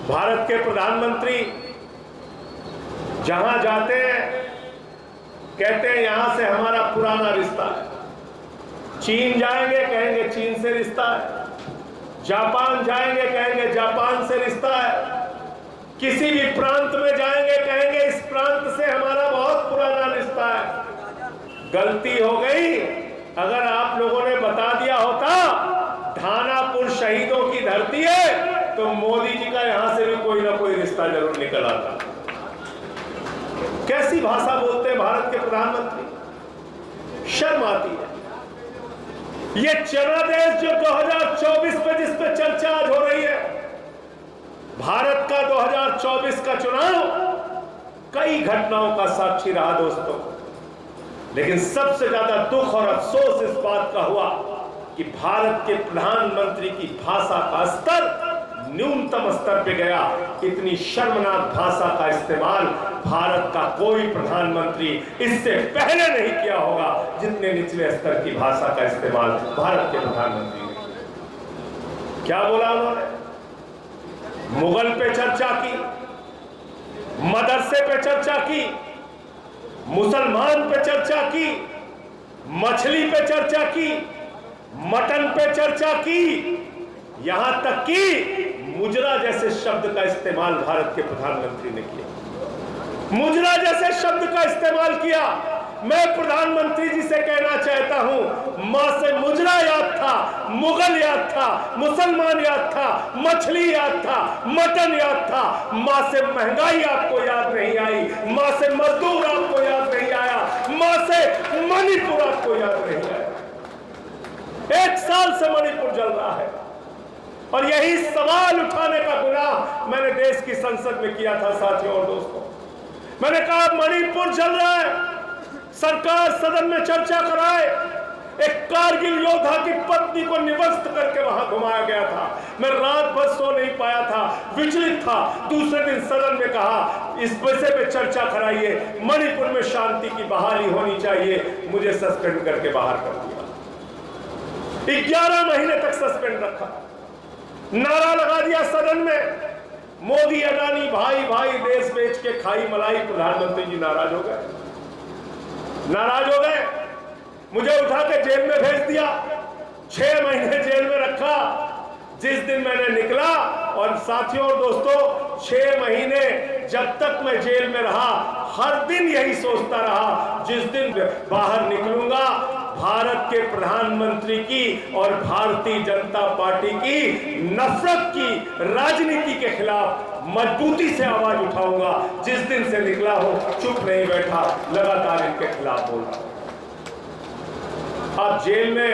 भारत के प्रधानमंत्री जहां जाते हैं कहते हैं यहां से हमारा पुराना रिश्ता है। चीन जाएंगे कहेंगे चीन से रिश्ता है। जापान जाएंगे कहेंगे जापान से रिश्ता है। किसी भी प्रांत में जाएंगे कहेंगे इस प्रांत से हमारा बहुत पुराना रिश्ता है। गलती हो गई, अगर आप लोगों ने बता दिया होता धानापुर शहीदों की धरती है तो मोदी जी का यहां से भी कोई ना कोई रिश्ता जरूर निकल आता। कैसी भाषा बोलते हैं भारत के प्रधानमंत्री, शर्म आती है। ये जनादेश जो 2024 पे जिस पे चर्चा आज हो रही है, भारत का 2024 का चुनाव कई घटनाओं का साक्षी रहा दोस्तों, लेकिन सबसे ज्यादा दुख और अफसोस इस बात का हुआ कि भारत के प्रधानमंत्री की भाषा का स्तर न्यूनतम स्तर पे गया। इतनी शर्मनाक भाषा का इस्तेमाल भारत का कोई प्रधानमंत्री इससे पहले नहीं किया होगा जितने निचले स्तर की भाषा का इस्तेमाल भारत के प्रधानमंत्री ने। क्या बोला उन्होंने? मुगल पे चर्चा की, मदरसे पे चर्चा की, मुसलमान पे चर्चा की, मछली पे चर्चा की, मटन पे चर्चा की, यहां तक कि मुजरा जैसे शब्द का इस्तेमाल भारत के प्रधानमंत्री ने किया। मुजरा जैसे शब्द का इस्तेमाल किया। मैं प्रधानमंत्री जी से कहना चाहता हूं, मां से मुजरा याद था, मुगल याद था, मुसलमान याद था, मछली याद था, मटन याद था। मां से महंगाई आपको याद नहीं आई, मां से मजदूर आपको याद नहीं आया, मां से मणिपुर आपको याद नहीं आया। 1 साल से मणिपुर जल रहा है और यही सवाल उठाने का गुनाह मैंने देश की संसद में किया था साथियों और दोस्तों। मैंने कहा मणिपुर जल रहा है, सरकार सदन में चर्चा कराए। एक कारगिल योद्धा की पत्नी को निवस्त करके वहां घुमाया गया था। मैं रात भर सो नहीं पाया था, विचलित था। दूसरे दिन सदन में कहा इस विषय पे चर्चा कराइए, मणिपुर में शांति की बहाली होनी चाहिए। मुझे सस्पेंड करके बाहर कर दिया। 11 महीने तक सस्पेंड रखा, नारा लगा दिया सदन में, मोदी अडानी भाई भाई देश बेच के खाई मलाई। प्रधानमंत्री जी नाराज हो गए, नाराज हो गए, मुझे उठा के जेल में भेज दिया। 6 महीने जेल में रखा। जिस दिन मैंने निकला, और साथियों और दोस्तों 6 महीने जब तक मैं जेल में रहा, हर दिन यही सोचता रहा जिस दिन बाहर निकलूंगा भारत के प्रधानमंत्री की और भारतीय जनता पार्टी की नफरत की राजनीति के खिलाफ मजबूती से आवाज उठाऊंगा। जिस दिन से निकला हो चुप नहीं बैठा, लगातार इनके खिलाफ बोल रहा हूं। आप जेल में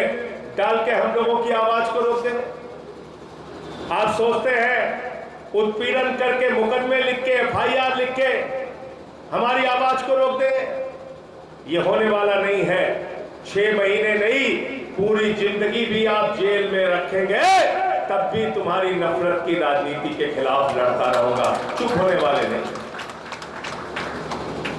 डाल के हम लोगों की आवाज को रोक देंगे? आप सोचते हैं उत्पीड़न करके मुकदमे लिख के FIR लिख के हमारी आवाज को रोक देंगे? ये होने वाला नहीं है। 6 महीने नहीं, पूरी जिंदगी भी आप जेल में रखेंगे तब भी तुम्हारी नफरत की राजनीति के खिलाफ लड़ता रहूंगा, चुप होने वाले नहीं।